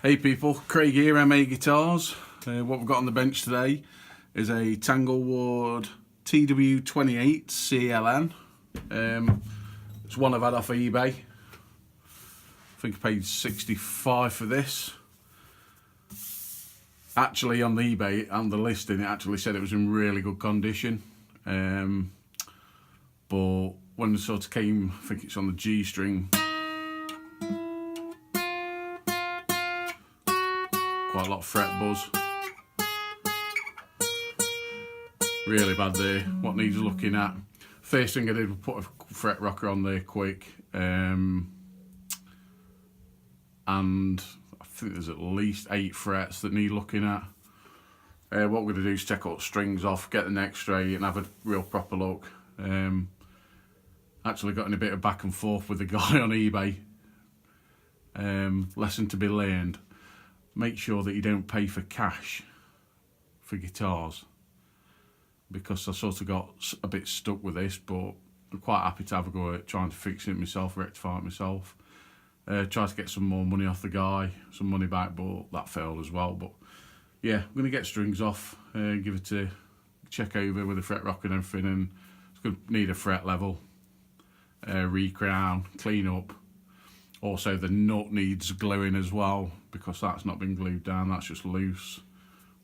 Hey people, Craig here, MA Guitars. What we've got on the bench today is a Tanglewood TW28 CLN. It's one I've had off eBay. I think I paid $65 for this. Actually on the eBay and the listing it actually said it was in really good condition. But when it sort of came, I think it's on the G string, quite a lot of fret buzz. Really bad there. What needs looking at? First thing I did was put a fret rocker on there quick, and I think there's at least 8 frets that need looking at. What we're going to do is take all the strings off, get the neck straight, and have a real proper look. Actually got in a bit of back and forth with the guy on eBay. Lesson to be learned: make sure that you don't pay for cash for guitars, because I sort of got a bit stuck with this, but I'm quite happy to have a go at trying to fix it myself, rectify it myself. Tried to get some more money off the guy, some money back, but that failed as well. But yeah, I'm going to get strings off, give it a check over with the fret rocker and everything, and it's going to need a fret level, recrown, clean up. Also the nut needs gluing as well, because that's not been glued down, that's just loose.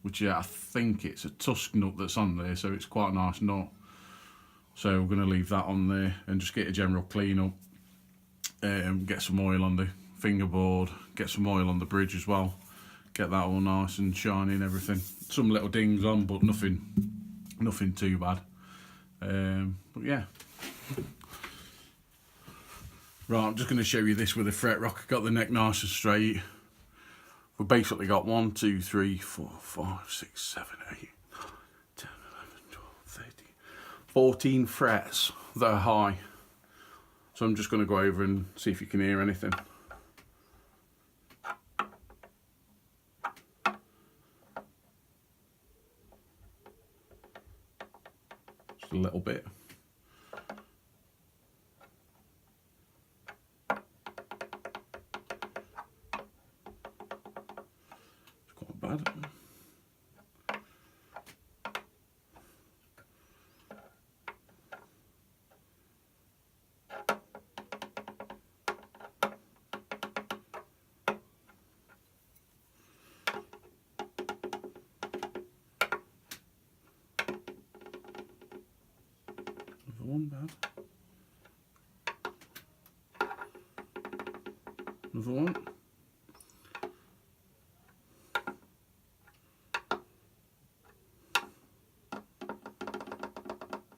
Which, yeah, I think it's a tusk nut that's on there, so it's quite a nice nut. So we're going to leave that on there and just get a general clean up. Get some oil on the fingerboard, get some oil on the bridge as well. Get that all nice and shiny and everything. Some little dings on, but nothing too bad. But yeah. Right, I'm just going to show you this with a fret rocker. Got the neck nice and straight. We've basically got 1, 2, 3, 4, 5, 6, 7, 8, 10, 11, 12, 13, 14 frets that are high. So I'm just going to go over and see if you can hear anything. Just a little bit. Bad. Another one bad. Another one.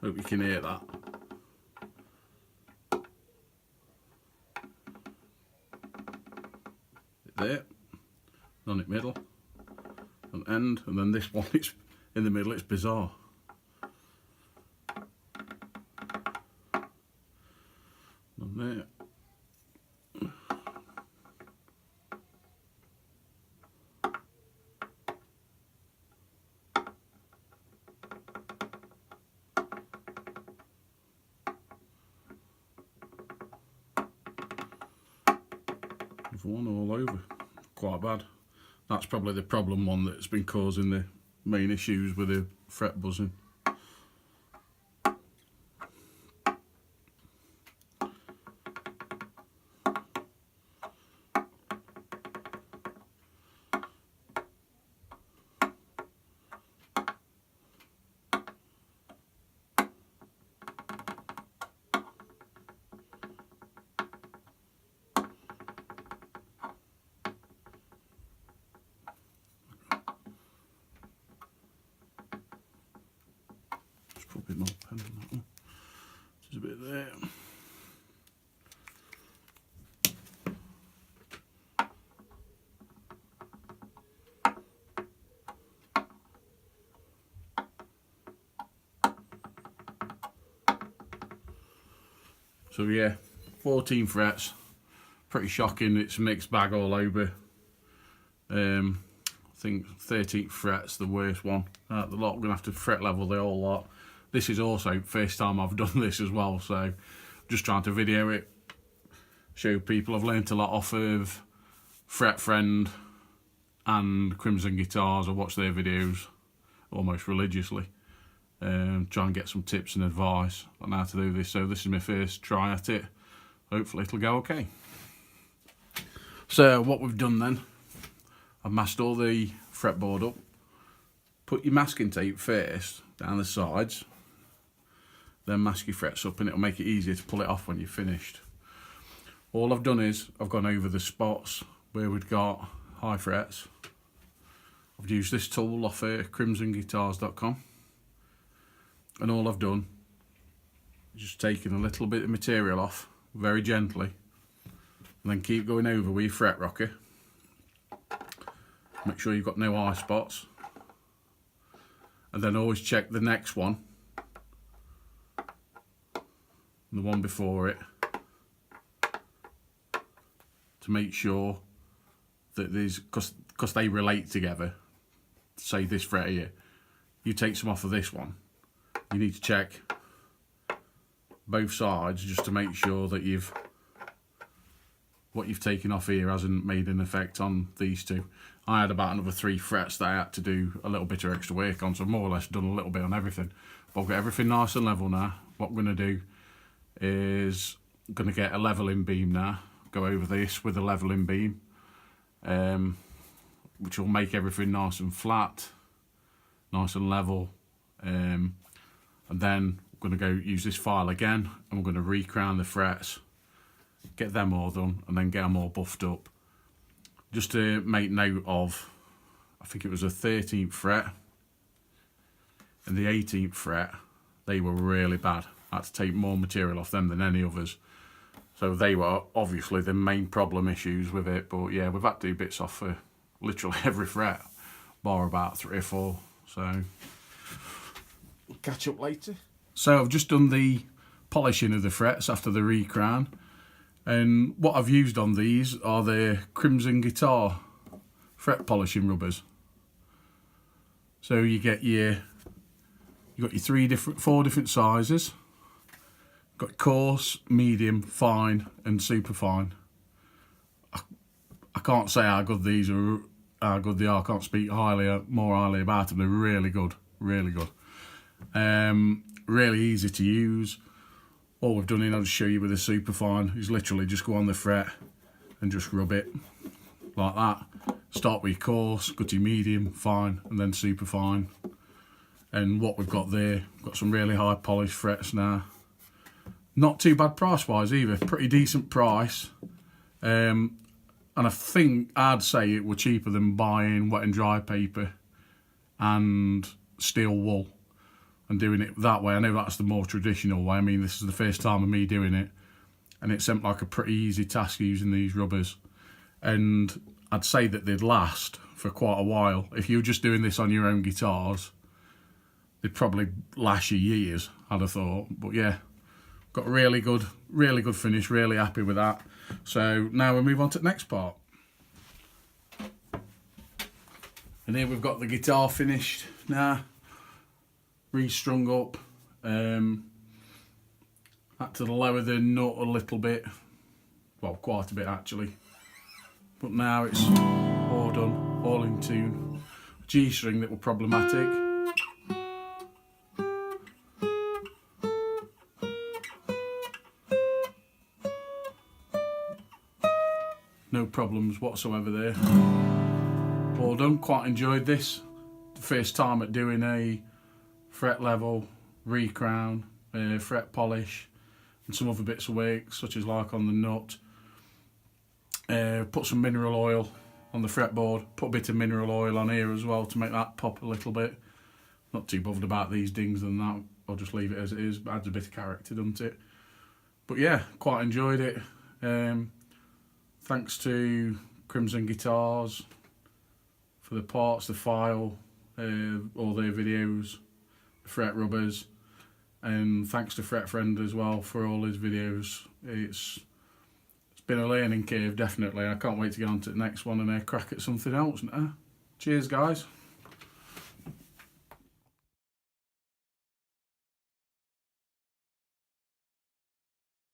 Hope you can hear that. There, on it middle, on end, and then this one, it's in the middle, it's bizarre. And there. One all over, quite bad. That's probably the problem one that's been causing the main issues with the fret buzzing. Probably not pen on that one. There's a bit there. So yeah, 14 frets. Pretty shocking. It's a mixed bag all over. I think 13th fret's the worst one. The lot, I'm gonna have to fret level the whole lot. This is also first time I've done this as well, so just trying to video it, show people. I've learnt a lot off of Fret Friend, and Crimson Guitars. I watch their videos almost religiously. Try and get some tips and advice on how to do this. So this is my first try at it. Hopefully it'll go okay. So what we've done then, I've masked all the fretboard up. Put your masking tape first down the sides, then mask your frets up, and it'll make it easier to pull it off when you're finished. All I've done is I've gone over the spots where we've got high frets. I've used this tool off crimsonguitars.com, and all I've done is just taken a little bit of material off very gently, and then keep going over with your fret rocker. Make sure you've got no eye spots, and then always check the next one, the one before it, to make sure that there's, because they relate together. Say this fret here, you take some off of this one, you need to check both sides just to make sure that what you've taken off here hasn't made an effect on these two. I had about another 3 frets that I had to do a little bit of extra work on, so I've more or less done a little bit on everything. But I've got everything nice and level now. What I'm going to do is I'm going to get a leveling beam now, go over this with a leveling beam, which will make everything nice and flat, nice and level. And then I'm going to go use this file again, and we're going to re-crown the frets, get them all done, and then get them all buffed up. Just to make note of, I think it was a 13th fret and the 18th fret, they were really bad. I had to take more material off them than any others. So they were obviously the main problem issues with it, but yeah, we've had to do bits off for literally every fret, bar about 3 or 4, so we'll catch up later. So I've just done the polishing of the frets after the re-crown, and what I've used on these are the Crimson Guitar fret polishing rubbers. So you got your 4 different sizes. Got coarse, medium, fine, and super fine. I can't say how good these are, how good they are. I can't speak more highly about them. They're really good, really good. Really easy to use. All we've done here, I'll just show you with a super fine, is literally just go on the fret and just rub it like that. Start with coarse, go to medium, fine, and then super fine. And what we've got there, we've got some really high polished frets now. Not too bad price wise either, pretty decent price. And I think I'd say it were cheaper than buying wet and dry paper and steel wool and doing it that way. I know that's the more traditional way. I mean, this is the first time of me doing it, and it seemed like a pretty easy task using these rubbers. And I'd say that they'd last for quite a while. If you were just doing this on your own guitars, they'd probably last you years, I'd have thought. But yeah, got a really good finish, really happy with that. So now we move on to the next part. And here we've got the guitar finished now, restrung up. Had to lower the nut a little bit, well, quite a bit actually. But now it's all done, all in tune. G-string that were problematic. No problems whatsoever there. All done, quite enjoyed this. The first time at doing a fret level, re-crown, fret polish, and some other bits of work, such as like on the nut. Put some mineral oil on the fretboard, put a bit of mineral oil on here as well to make that pop a little bit. Not too bothered about these dings and that, I'll just leave it as it is, but adds a bit of character, doesn't it? But yeah, quite enjoyed it. Thanks to Crimson Guitars for the parts, the file, all their videos, the fret rubbers, and thanks to Fret Friend as well for all his videos. It's been a learning curve, definitely. I can't wait to get on to the next one and crack at something else now. Cheers, guys.